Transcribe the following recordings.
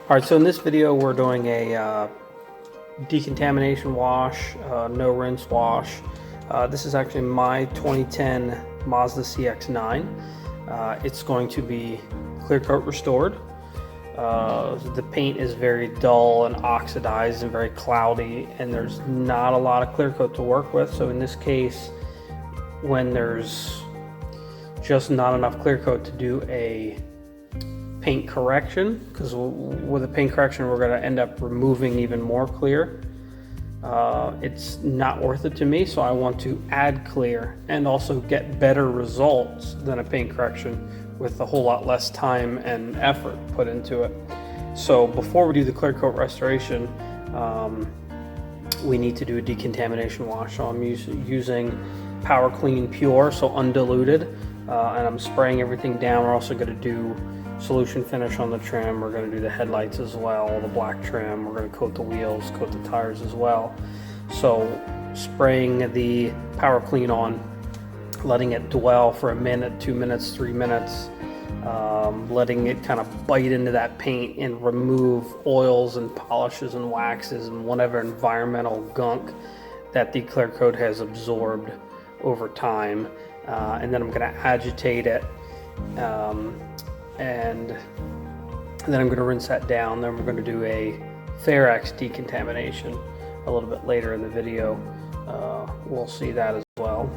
Alright, so in this video we're doing a decontamination wash, no rinse wash. This is actually my 2010 Mazda CX-9. It's going to be clear coat restored. The paint is very dull and oxidized and very cloudy, and there's not a lot of clear coat to work with. So in this case, when there's just not enough clear coat to do a paint correction, because with a paint correction we're going to end up removing even more clear, it's not worth it to me. So I want to add clear and also get better results than a paint correction with a whole lot less time and effort put into it. So before we do the clear coat restoration, we need to do a decontamination wash. So I'm using Power Clean Pure, so undiluted, and I'm spraying everything down. We're also going to do solution finish on the trim. We're going to do the headlights as well, the black trim. We're going to coat the wheels, coat the tires as well. So spraying the Power Clean on, letting it dwell for a minute, 2 minutes, 3 minutes, letting it kind of bite into that paint and remove oils and polishes and waxes and whatever environmental gunk that the clear coat has absorbed over time. And then I'm going to agitate it, and then I'm going to rinse that down. Then we're going to do a Ferrex decontamination a little bit later in the video. We'll see that as well.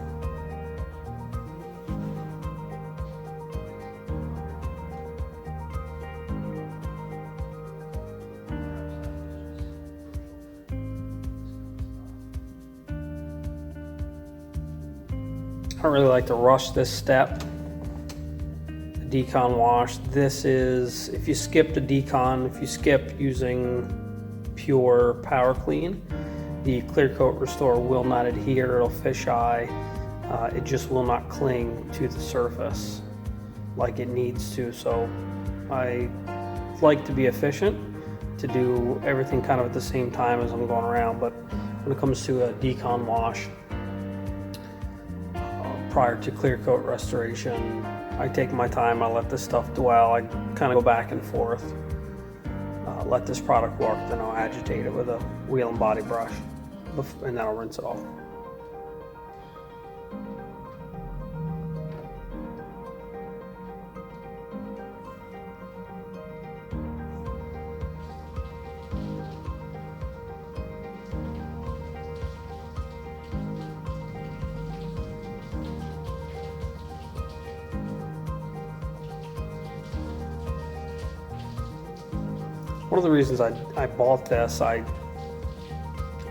I don't really like to rush this step. Decon wash. This is, if you skip the decon, if you skip using pure Power Clean, the clear coat restore will not adhere. It'll fisheye. It just will not cling to the surface like it needs to. So I like to be efficient, to do everything kind of at the same time as I'm going around. But when it comes to a decon wash, prior to clear coat restoration, I take my time. I let this stuff dwell. I kind of go back and forth, let this product work, then I'll agitate it with a wheel and body brush, and then I'll rinse it off. One of the reasons I bought this, I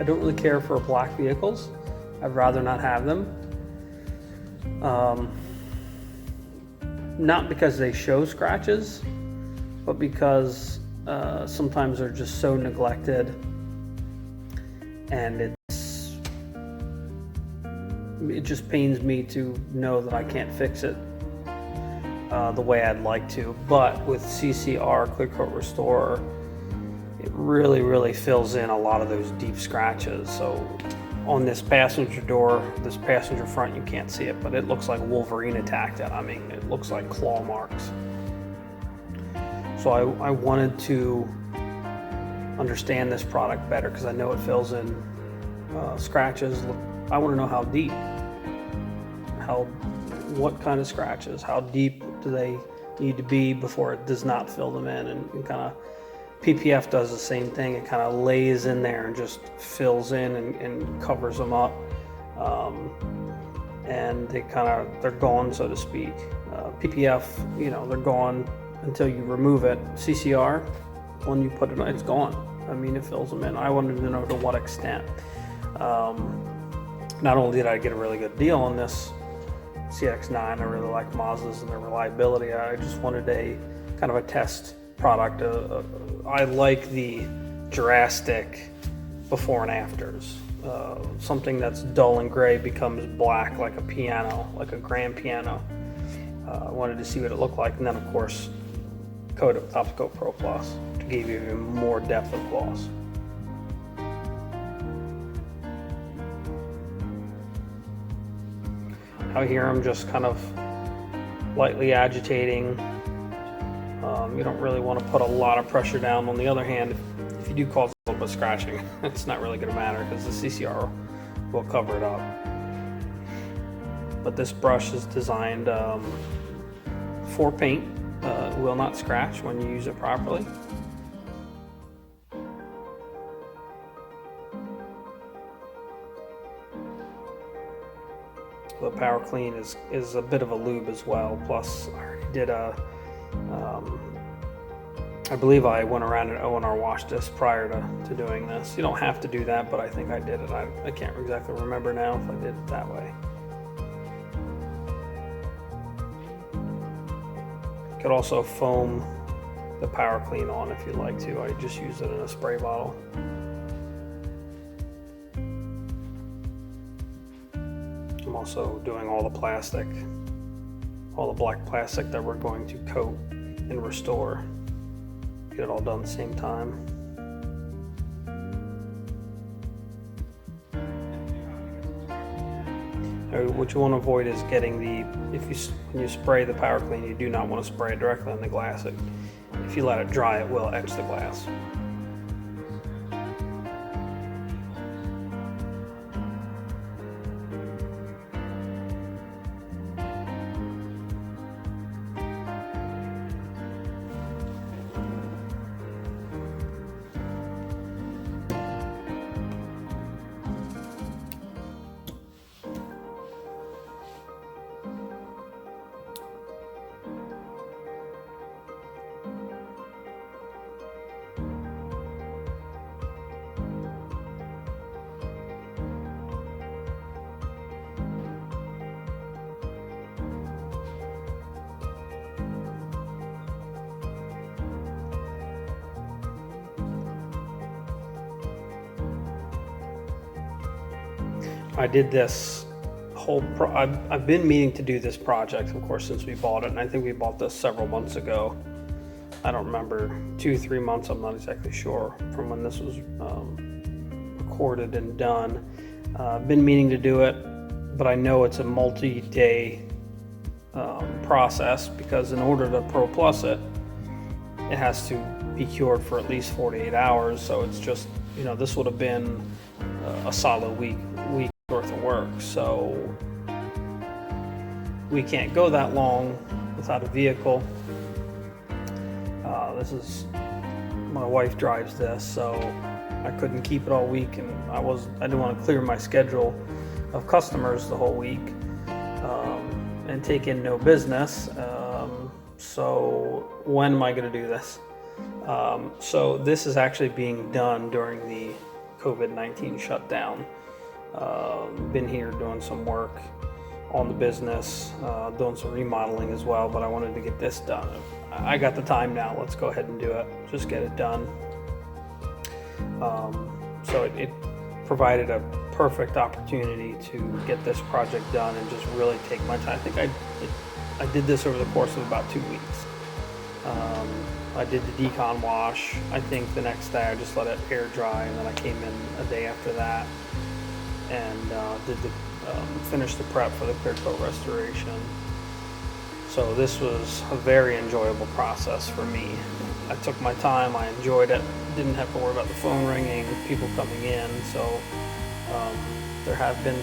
don't really care for black vehicles. I'd rather not have them. Not because they show scratches, but because sometimes they're just so neglected, and it just pains me to know that I can't fix it the way I'd like to. But with CCR, Clear Coat Restore, it really fills in a lot of those deep scratches. So on this passenger door, this passenger front, you can't see it, but it looks like Wolverine attacked it. I mean, it looks like claw marks. So I wanted to understand this product better, because I know it fills in scratches. I want to know how deep, what kind of scratches, how deep do they need to be before it does not fill them in, and kind of PPF does the same thing. It kind of lays in there and just fills in and covers them up, and they're gone, so to speak. PPF, they're gone until you remove it. CCR, when you put it on, it's gone. I mean, it fills them in. I wanted to know to what extent. Not only did I get a really good deal on this CX-9, I really like Mazdas and their reliability. I just wanted a kind of a test product. I like the drastic before and afters. Something that's dull and gray becomes black, like a piano, like a grand piano. I wanted to see what it looked like, and then of course coat it with Top Coat Pro Plus to give you even more depth of gloss. Out here I'm just kind of lightly agitating You don't really want to put a lot of pressure down. On the other hand, if you do cause a little bit of scratching, it's not really going to matter because the CCR will cover it up. But this brush is designed for paint. It will not scratch when you use it properly. The power clean is a bit of a lube as well. Plus, I already did I believe I went around and O&R washed this prior to doing this. You don't have to do that, but I think I did it. I can't exactly remember now if I did it that way. You could also foam the power clean on if you'd like to. I just use it in a spray bottle. I'm also doing all the plastic, all the black plastic that we're going to coat and restore. Get it all done at the same time. What you want to avoid is getting when you spray the power clean, you do not want to spray it directly on the glass. If you let it dry, it will etch the glass. I did this whole I've been meaning to do this project, of course, since we bought it, and I think we bought this several months ago. I don't remember, 2-3 months, I'm not exactly sure, from when this was recorded and done. Been meaning to do it, but I know it's a multi-day process, because in order to Pro Plus it has to be cured for at least 48 hours. So it's just, this would have been a solid week worth of work. So we can't go that long without a vehicle. My wife drives this, so I couldn't keep it all week, and I didn't want to clear my schedule of customers the whole week and take in no business. So when am I going to do this? So this is actually being done during the COVID-19 shutdown. Been here doing some work on the business, doing some remodeling as well, but I wanted to get this done. I got the time now, let's go ahead and do it, just get it done. So it provided a perfect opportunity to get this project done and just really take my time. I think I did this over the course of about 2 weeks. I did the decon wash. I think the next day I just let it air dry, and then I came in a day after that and finished the prep for the clear coat restoration. So this was a very enjoyable process for me. I took my time, I enjoyed it, didn't have to worry about the phone ringing, people coming in. So there have been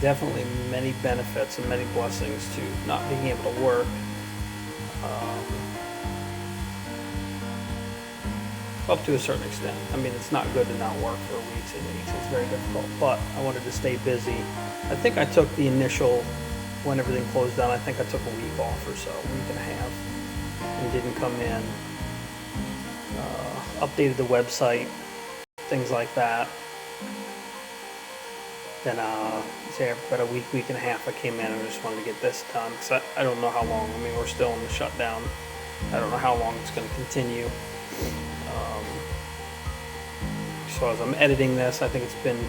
definitely many benefits and many blessings to not being able to work. Up to a certain extent. I mean, it's not good to not work for weeks and weeks. It's very difficult, but I wanted to stay busy. I think I took the initial, when everything closed down, I think I took a week off or so, a week and a half, and didn't come in. Updated the website, things like that. Then, say about a week and a half, I came in and I just wanted to get this done, because I don't know how long. I mean, we're still in the shutdown. I don't know how long it's going to continue. So as I'm editing this, I think it's been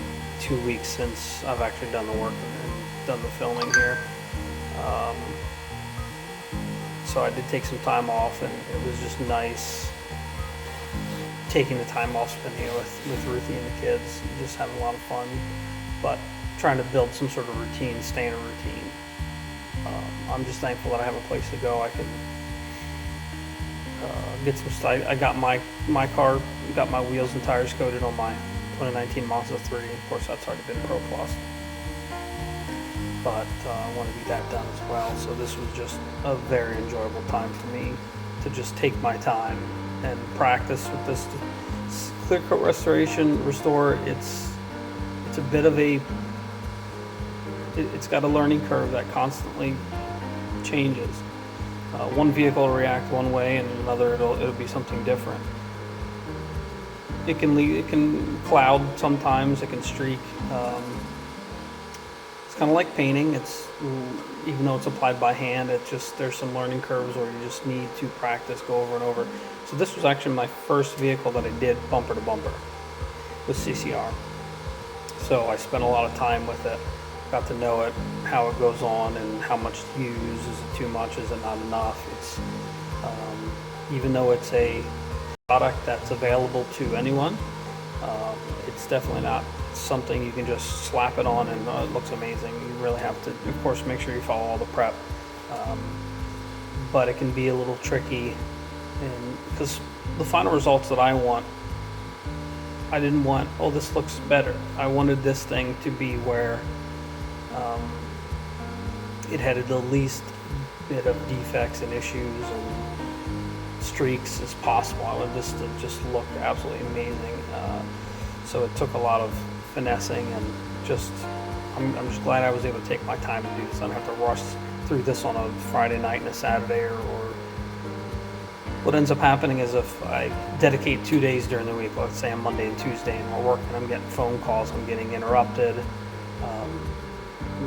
2 weeks since I've actually done the work and done the filming here. So I did take some time off, and it was just nice taking the time off, spending it with Ruthie and the kids, just having a lot of fun, but trying to build some sort of routine, stay in a routine. I'm just thankful that I have a place to go. I can get some style. I got my car, got my wheels and tires coated on my 2019 Mazda 3. Of course, that's already been Pro Plus, but I want to get that done as well. So this was just a very enjoyable time for me to just take my time and practice with this clear coat restoration restore. It's a bit of a it's got a learning curve that constantly changes. One vehicle will react one way, and another it'll be something different. It can cloud sometimes. It can streak. It's kind of like painting. Even though it's applied by hand, there's some learning curves where you just need to practice, go over and over. So this was actually my first vehicle that I did bumper to bumper with CCR. So I spent a lot of time with it. Got to know it, how it goes on, and how much to use. Is it too much? Is it not enough? It's even though it's a product that's available to anyone, it's definitely not something you can just slap it on and it looks amazing. You really have to, of course, make sure you follow all the prep. But it can be a little tricky, and because the final results that I want, I didn't want, oh, this looks better. I wanted this thing to be where it had the least bit of defects and issues and streaks as possible. I wanted this to just look absolutely amazing. So it took a lot of finessing, and I'm just glad I was able to take my time to do this. I don't have to rush through this on a Friday night and a Saturday, or what ends up happening is if I dedicate 2 days during the week, let's say on Monday and Tuesday, and we're working, I'm getting phone calls, I'm getting interrupted.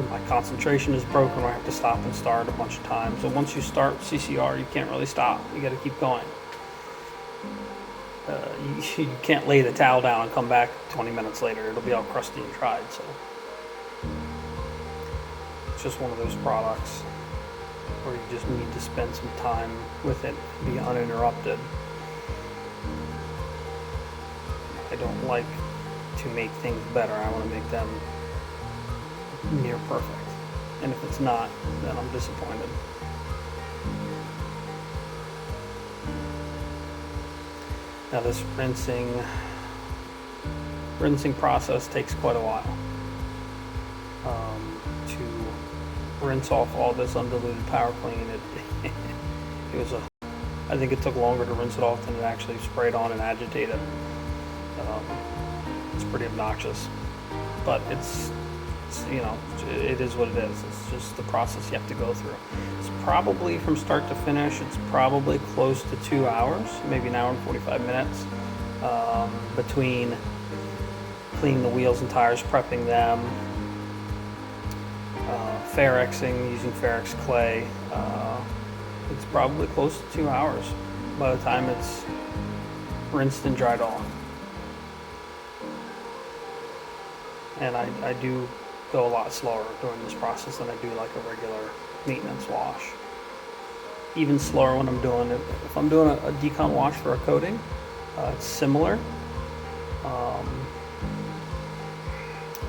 My concentration is broken, I have to stop and start a bunch of times. So once you start CCR, you can't really stop. You got to keep going. You can't lay the towel down and come back 20 minutes later. It'll be all crusty and dried. So it's just one of those products where you just need to spend some time with it, be uninterrupted. I don't like to make things better. I want to make them near perfect, and if it's not, then I'm disappointed. Now this rinsing process takes quite a while to rinse off all this undiluted power clean. I think it took longer to rinse it off than it actually sprayed on and agitated. It's pretty obnoxious, but it's it is what it is. It's just the process you have to go through. It's probably from start to finish, it's probably close to 2 hours, maybe an hour and 45 minutes, between cleaning the wheels and tires, prepping them, Ferrexing, using Ferrex clay. It's probably close to 2 hours by the time it's rinsed and dried off. And I do go a lot slower during this process than I do like a regular maintenance wash. Even slower when I'm doing it. If I'm doing a decon wash for a coating, it's similar.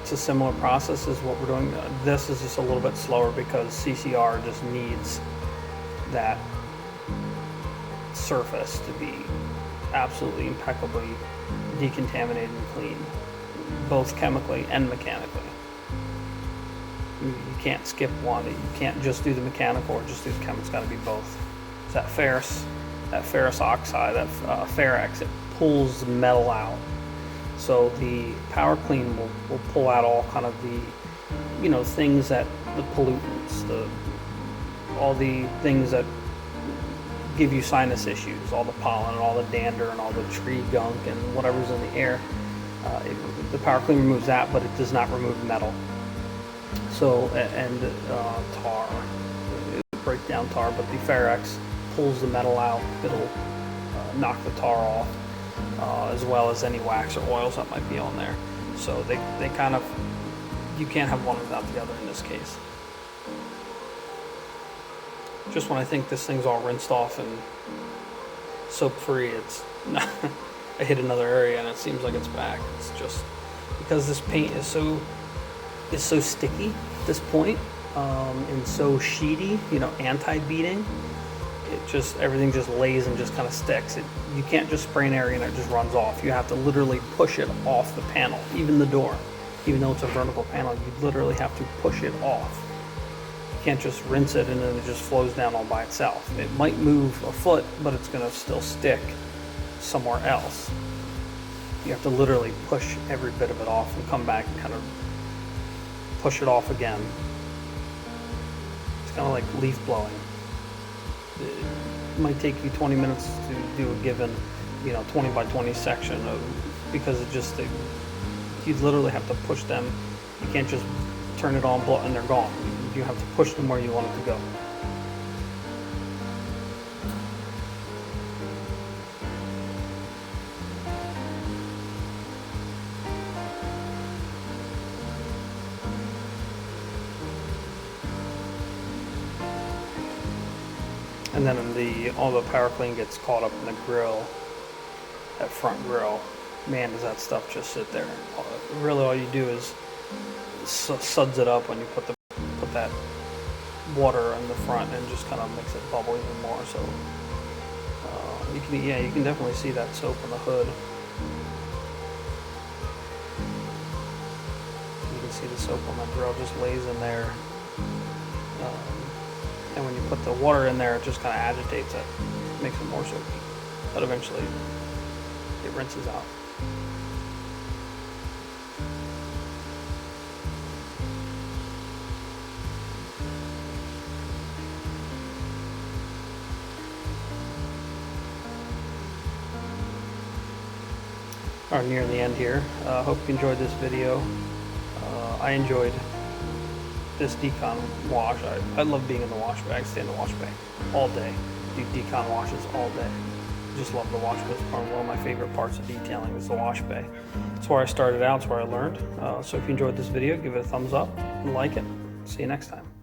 It's a similar process as what we're doing. This is just a little bit slower because CCR just needs that surface to be absolutely impeccably decontaminated and clean, both chemically and mechanically. You can't skip one. You can't just do the mechanical or just do the chemical. It's got to be both. It's that ferrous oxide, that Ferrex, it pulls the metal out. So the power clean will pull out all kind of the, things that, the pollutants, all the things that give you sinus issues, all the pollen and all the dander and all the tree gunk and whatever's in the air. The power clean removes that, but it does not remove metal. So, and tar, it'll break down tar, but the Ferrex pulls the metal out. It'll knock the tar off, as well as any wax or oils that might be on there. So they kind of, you can't have one without the other in this case. Just when I think this thing's all rinsed off and soap free, it's not, I hit another area and it seems like it's back. It's just because this paint is so sticky at this point, and so sheety, anti-beading. everything just lays and just kind of sticks. You can't just spray an area and it just runs off. You have to literally push it off the panel, even the door. Even though it's a vertical panel, you literally have to push it off. You can't just rinse it and then it just flows down all by itself. It might move a foot, but it's gonna still stick somewhere else. You have to literally push every bit of it off and come back and kind of push it off again. It's kind of like leaf blowing. It might take you 20 minutes to do a given, 20 by 20 section because you literally have to push them. You can't just turn it on, blow, and they're gone. You have to push them where you want it to go. And then all the power clean gets caught up in the grill, that front grill. Man, does that stuff just sit there. Really all you do is suds it up when you put that water in the front and just kind of makes it bubble even more. So you can definitely see that soap in the hood. You can see the soap on the grill just lays in there. And when you put the water in there, it just kind of agitates it, makes it more soapy. But eventually, it rinses out. Are near the end here. Hope you enjoyed this video. I enjoyed this decon wash. I love being in the wash bay. I stay in the wash bay all day. Do decon washes all day. Just love the wash bay. It's one of my favorite parts of detailing is the wash bay. It's where I started out. It's where I learned. So if you enjoyed this video, give it a thumbs up and like it. See you next time.